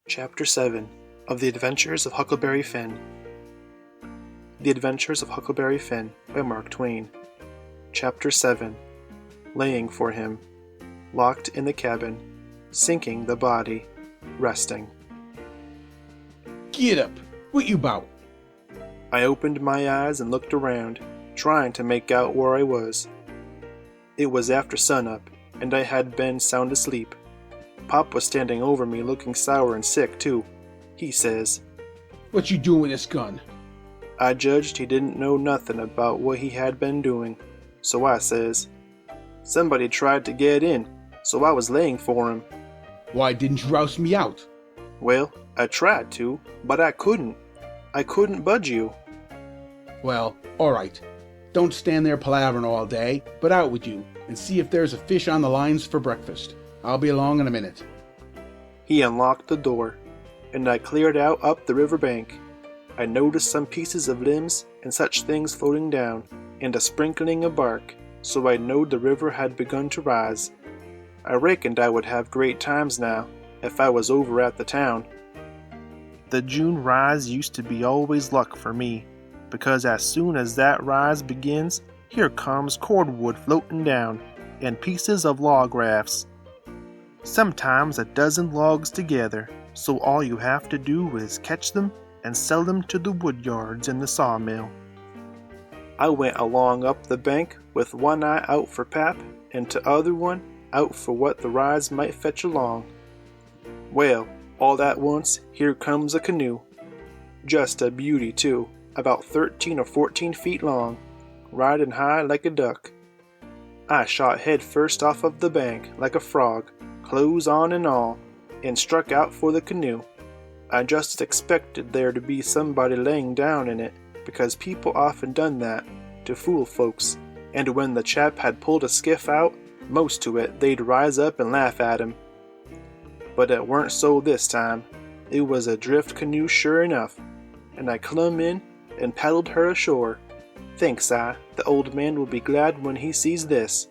Chapter 7 of The Adventures of Huckleberry Finn. The Adventures of Huckleberry Finn by Mark Twain. Chapter 7 Laying for him. Locked in the cabin. Sinking the body. Resting. Get up! What you bout? I opened my eyes and looked around, trying to make out where I was. It was after sunup, and I had been sound asleep. Pop was standing over me looking sour and sick, too. He says, What you doing with this gun? I judged he didn't know nothing about what he had been doing, so I says, Somebody tried to get in, so I was laying for him. Why didn't you roust me out? Well, I tried to, but I couldn't. I couldn't budge you. Well, alright. Don't stand there palavering all day, but out with you, and see if there's a fish on the lines for breakfast. I'll be along in a minute. He unlocked the door, and I cleared out up the river bank. I noticed some pieces of limbs and such things floating down, and a sprinkling of bark, so I knowed the river had begun to rise. I reckoned I would have great times now, if I was over at the town. The June rise used to be always luck for me, because as soon as that rise begins, here comes cordwood floating down, and pieces of log rafts. Sometimes a dozen logs together, so all you have to do is catch them and sell them to the wood yards and the sawmill. I went along up the bank with one eye out for Pap and t'other one out for what the rise might fetch along. Well, all at once here comes a canoe. Just a beauty too, about 13 or 14 feet long, riding high like a duck. I shot head first off of the bank like a frog, clothes on and all, and struck out for the canoe. I just expected there to be somebody laying down in it, because people often done that, to fool folks, and when the chap had pulled a skiff out, most to it they'd rise up and laugh at him. But it weren't so this time. It was a drift canoe sure enough, and I clumb in and paddled her ashore. Thinks I, the old man will be glad when he sees this.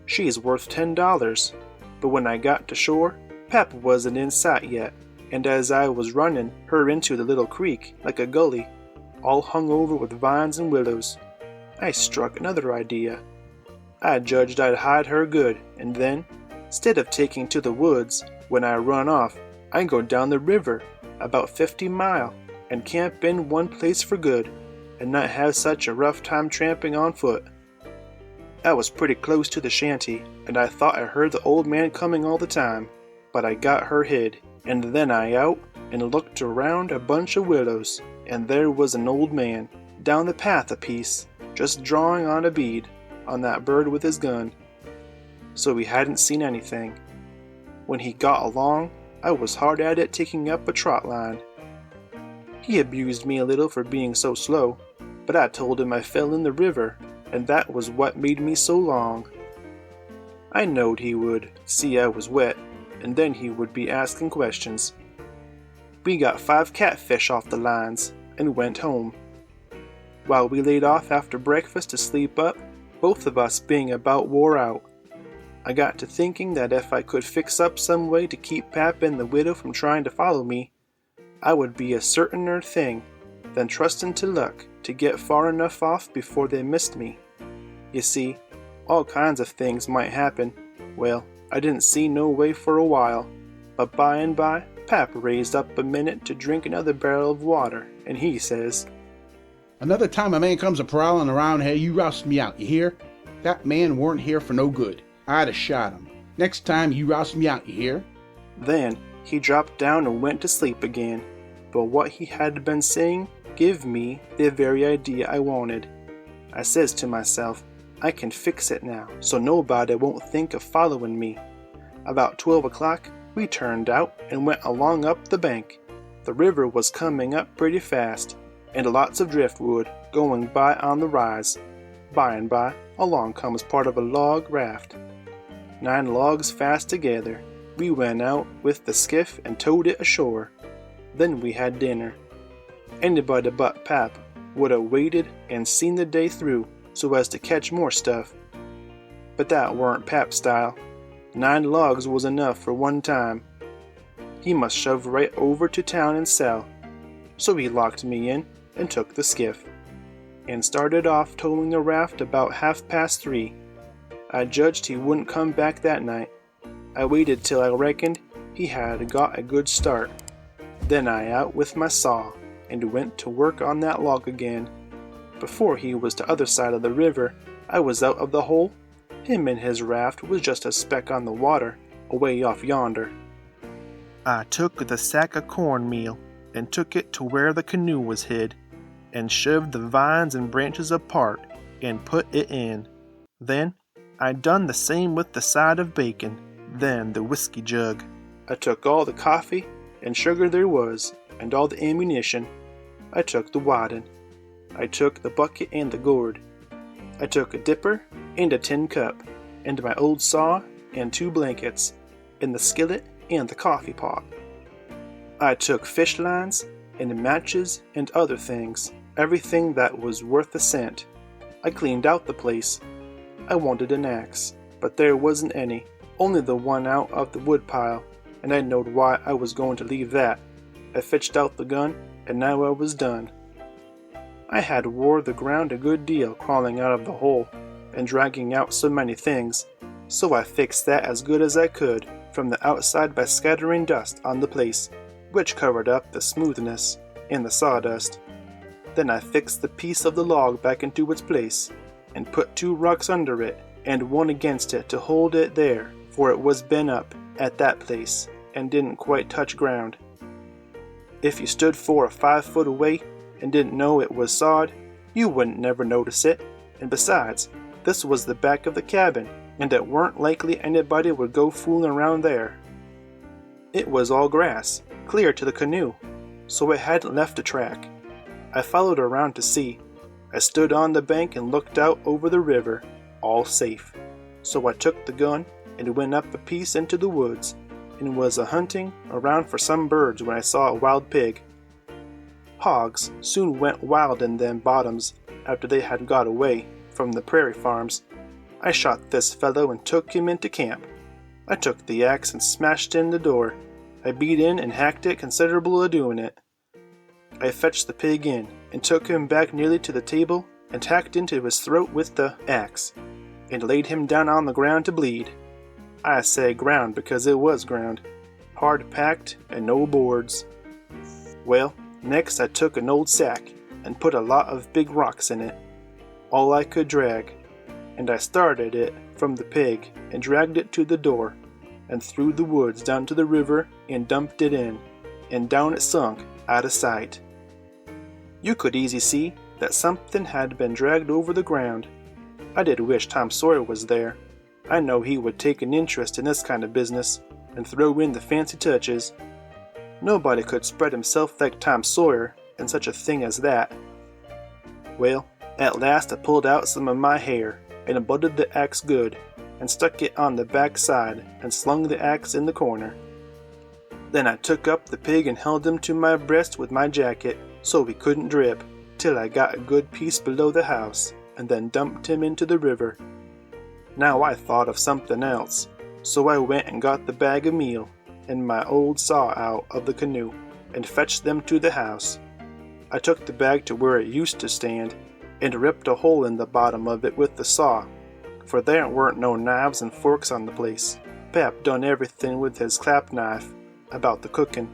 She's worth $10. But when I got to shore, Pap wasn't in sight yet, and as I was running her into the little creek like a gully, all hung over with vines and willows, I struck another idea. I judged I'd hide her good, and then, instead of taking to the woods, when I run off, I'd go down the river, about 50 mile, and camp in one place for good, and not have such a rough time tramping on foot. I was pretty close to the shanty, and I thought I heard the old man coming all the time, but I got her hid, and then I out and looked around a bunch of willows, and there was an old man, down the path a piece, just drawing on a bead, on that bird with his gun. So he hadn't seen anything. When he got along, I was hard at it taking up a trot line. He abused me a little for being so slow, but I told him I fell in the river, and that was what made me so long. I knowed he would see I was wet, and then he would be asking questions. We got 5 catfish off the lines, and went home. While we laid off after breakfast to sleep up, both of us being about wore out, I got to thinking that if I could fix up some way to keep Pap and the widow from trying to follow me, I would be a certainer thing than trusting to luck to get far enough off before they missed me. You see, all kinds of things might happen. Well, I didn't see no way for a while, but by and by, Pap raised up a minute to drink another barrel of water, and he says, Another time a man comes a-prowling around here, you roust me out, you hear? That man weren't here for no good. I'd a shot him. Next time you roust me out, you hear? Then he dropped down and went to sleep again, but what he had been saying give me the very idea I wanted. I says to myself, I can fix it now, so nobody won't think of following me. About 12 o'clock, we turned out and went along up the bank. The river was coming up pretty fast, and lots of driftwood going by on the rise. By and by, along comes part of a log raft. 9 logs fast together. We went out with the skiff and towed it ashore. Then we had dinner. Anybody but Pap would have waited and seen the day through so as to catch more stuff. But that weren't Pap's style. 9 logs was enough for one time. he must shove right over to town and sell. So he locked me in and took the skiff, and started off towing the raft about 3:30. I judged he wouldn't come back that night. I waited till I reckoned he had got a good start. Then I out with my saw, and went to work on that log again. Before he was to other side of the river, I was out of the hole. Him and his raft was just a speck on the water, away off yonder. I took the sack of cornmeal, and took it to where the canoe was hid, and shoved the vines and branches apart, and put it in. Then I done the same with the side of bacon, then the whiskey jug. I took all the coffee and sugar there was, and all the ammunition. I took the wadding. I took the bucket and the gourd. I took a dipper and a tin cup, and my old saw and 2 blankets, and the skillet and the coffee pot. I took fish lines and matches and other things, everything that was worth a cent. I cleaned out the place. I wanted an axe, but there wasn't any, only the one out of the woodpile, and I knowed why I was going to leave that. I fetched out the gun, and now I was done. I had wore the ground a good deal crawling out of the hole, and dragging out so many things, so I fixed that as good as I could from the outside by scattering dust on the place, which covered up the smoothness and the sawdust. Then I fixed the piece of the log back into its place, and put 2 rocks under it, and one against it to hold it there, for it was bent up at that place, and didn't quite touch ground. If you stood 4 or 5 foot away, and didn't know it was sawed, you wouldn't never notice it, and besides, this was the back of the cabin, and it weren't likely anybody would go fooling around there. It was all grass, clear to the canoe, so it hadn't left a track. I followed around to see. I stood on the bank and looked out over the river, all safe. So I took the gun and went up a piece into the woods, and was a-hunting around for some birds when I saw a wild pig. Hogs soon went wild in them bottoms after they had got away from the prairie farms. I shot this fellow and took him into camp. I took the axe and smashed in the door. I beat in and hacked it considerable a-doing it. I fetched the pig in, and took him back nearly to the table, and hacked into his throat with the axe, and laid him down on the ground to bleed. I say ground because it was ground, hard packed and no boards. Well, next I took an old sack, and put a lot of big rocks in it, all I could drag, and I started it from the pig, and dragged it to the door, and through the woods down to the river, and dumped it in, and down it sunk, out of sight. You could easy see that something had been dragged over the ground. I did wish Tom Sawyer was there. I know he would take an interest in this kind of business, and throw in the fancy touches. Nobody could spread himself like Tom Sawyer in such a thing as that. Well, at last I pulled out some of my hair, and butted the axe good, and stuck it on the back side, and slung the axe in the corner. Then I took up the pig and held him to my breast with my jacket, so he couldn't drip, till I got a good piece below the house, and then dumped him into the river. Now I thought of something else, so I went and got the bag of meal, and my old saw out of the canoe, and fetched them to the house. I took the bag to where it used to stand, and ripped a hole in the bottom of it with the saw, for there weren't no knives and forks on the place. Pap done everything with his clasp knife about the cooking.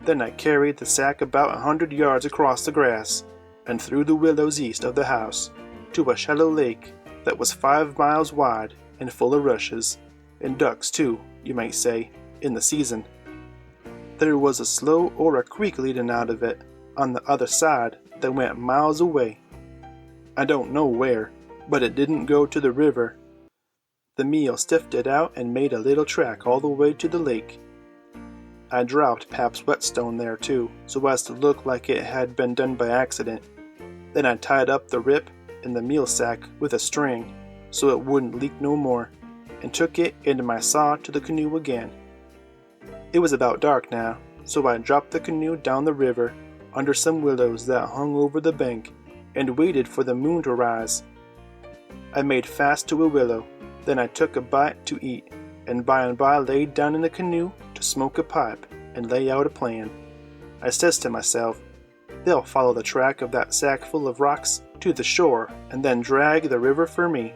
Then I carried the sack about 100 yards across the grass, and through the willows east of the house, to a shallow lake that was 5 miles wide and full of rushes, and ducks too, you might say, in the season. There was a slough or a creek leading out of it on the other side that went miles away. I don't know where, but it didn't go to the river. The meal stiffed it out and made a little track all the way to the lake. I dropped Pap's whetstone there too, so as to look like it had been done by accident. Then I tied up the rip in the meal sack with a string, so it wouldn't leak no more, and took it into my saw to the canoe again. It was about dark now, so I dropped the canoe down the river, under some willows that hung over the bank, and waited for the moon to rise. I made fast to a willow, then I took a bite to eat, and by laid down in the canoe to smoke a pipe, and lay out a plan. I says to myself, they'll follow the track of that sack full of rocks to the shore and then drag the river for me,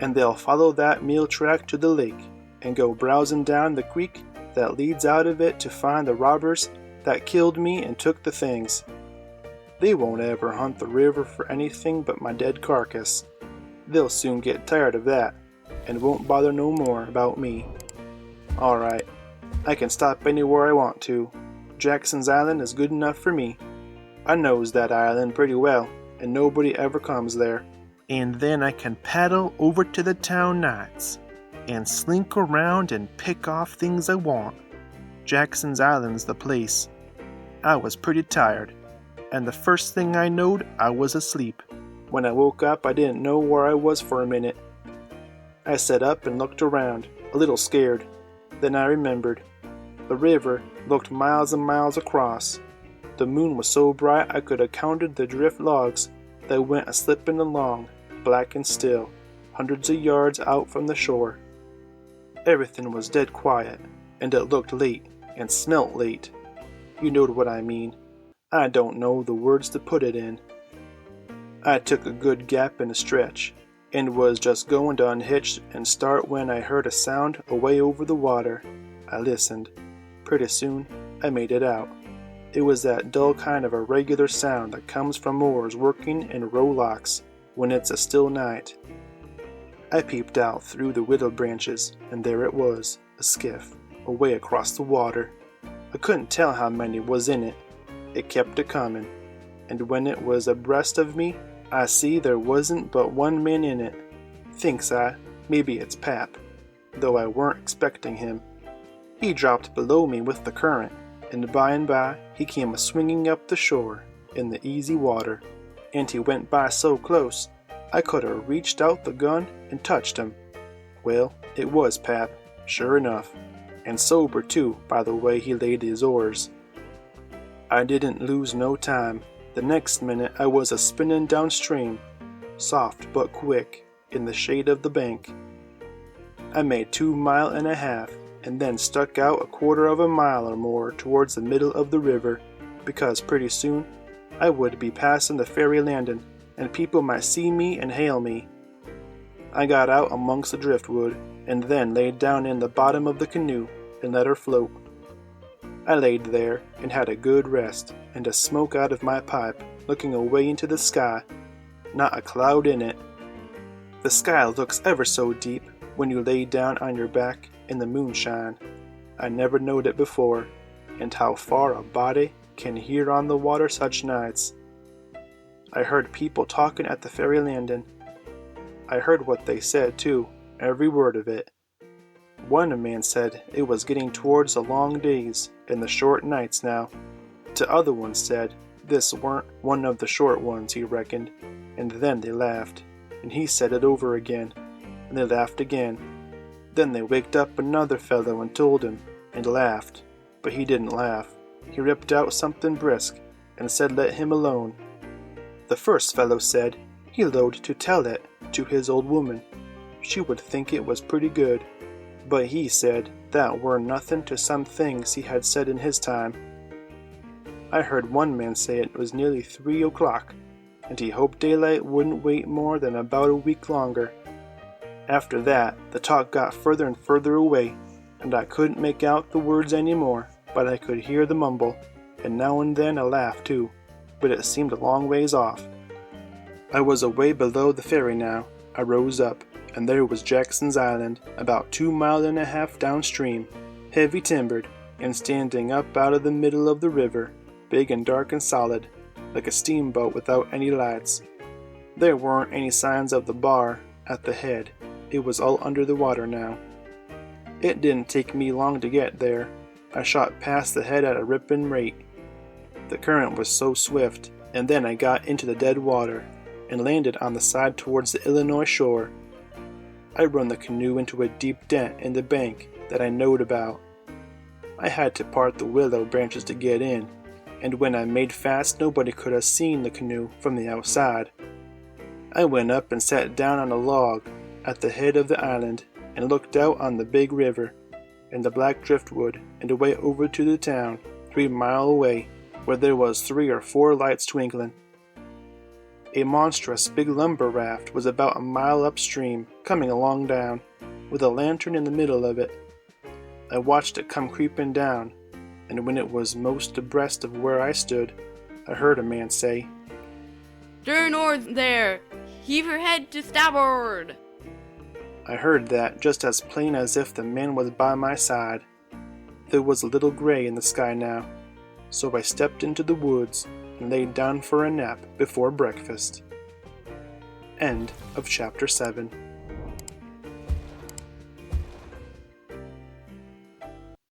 and they'll follow that mule track to the lake and go browsing down the creek that leads out of it to find the robbers that killed me and took the things. They won't ever hunt the river for anything but my dead carcass. They'll soon get tired of that and won't bother no more about me. Alright, I can stop anywhere I want to. Jackson's Island is good enough for me. I knows that island pretty well, and nobody ever comes there. And then I can paddle over to the town nights and slink around and pick off things I want. Jackson's Island's the place. I was pretty tired, and the first thing I knowed, I was asleep. When I woke up, I didn't know where I was for a minute. I sat up and looked around, a little scared. Then I remembered. The river looked miles and miles across. The moon was so bright I could have counted the drift logs that went a-slipping along, black and still, hundreds of yards out from the shore. Everything was dead quiet, and it looked late, and smelt late. You know what I mean. I don't know the words to put it in. I took a good gap and a stretch, and was just going to unhitch and start when I heard a sound away over the water. I listened. Pretty soon, I made it out. It was that dull kind of a regular sound that comes from oars working in rowlocks when it's a still night. I peeped out through the willow branches, and there it was, a skiff, away across the water. I couldn't tell how many was in it. It kept a-comin', and when it was abreast of me, I see there wasn't but one man in it. Thinks I, maybe it's Pap, though I weren't expecting him. He dropped below me with the current, and by he came a-swinging up the shore in the easy water, and he went by so close I could have reached out the gun and touched him. Well, it was Pap, sure enough, and sober too by the way he laid his oars. I didn't lose no time. The next minute I was a-spinning downstream, soft but quick, in the shade of the bank. I made 2 miles and a half, and then stuck out 1/4 of a mile or more towards the middle of the river, because pretty soon I would be passing the ferry landing, and people might see me and hail me. I got out amongst the driftwood, and then laid down in the bottom of the canoe and let her float. I laid there and had a good rest, and a smoke out of my pipe, looking away into the sky, not a cloud in it. The sky looks ever so deep when you lay down on your back in the moonshine. I never knowed it before, and how far a body can hear on the water such nights. I heard people talking at the ferry landing. I heard what they said too, every word of it. One man said it was getting towards the long days and the short nights now. The other one said this weren't one of the short ones, he reckoned, and then they laughed, and he said it over again, and they laughed again. Then they waked up another fellow and told him, and laughed, but he didn't laugh. He ripped out something brisk, and said let him alone. The first fellow said he load to tell it to his old woman. She would think it was pretty good, but he said that were nothing to some things he had said in his time. I heard one man say it was nearly 3 o'clock, and he hoped daylight wouldn't wait more than about a week longer. After that, the talk got further and further away, and I couldn't make out the words any more, but I could hear the mumble, and now and then a laugh too, but it seemed a long ways off. I was away below the ferry now. I rose up, and there was Jackson's Island, about 2 miles and a half downstream, heavy timbered, and standing up out of the middle of the river, big and dark and solid, like a steamboat without any lights. There weren't any signs of the bar at the head. It was all under the water now. It didn't take me long to get there. I shot past the head at a ripping rate. The current was so swift, and then I got into the dead water, and landed on the side towards the Illinois shore. I run the canoe into a deep dent in the bank that I knowed about. I had to part the willow branches to get in, and when I made fast nobody could have seen the canoe from the outside. I went up and sat down on a log at the head of the island and looked out on the big river. and the black driftwood and away over to the town 3 mile away, where there was 3 or 4 lights twinkling. A monstrous big lumber raft was about a mile upstream, coming along down, with a lantern in the middle of it. I watched it come creeping down, and when it was most abreast of where I stood, I heard a man say, "Due north there! Heave your head to starboard!" I heard that just as plain as if the man was by my side. There was a little gray in the sky now, so I stepped into the woods and laid down for a nap before breakfast. End of chapter 7.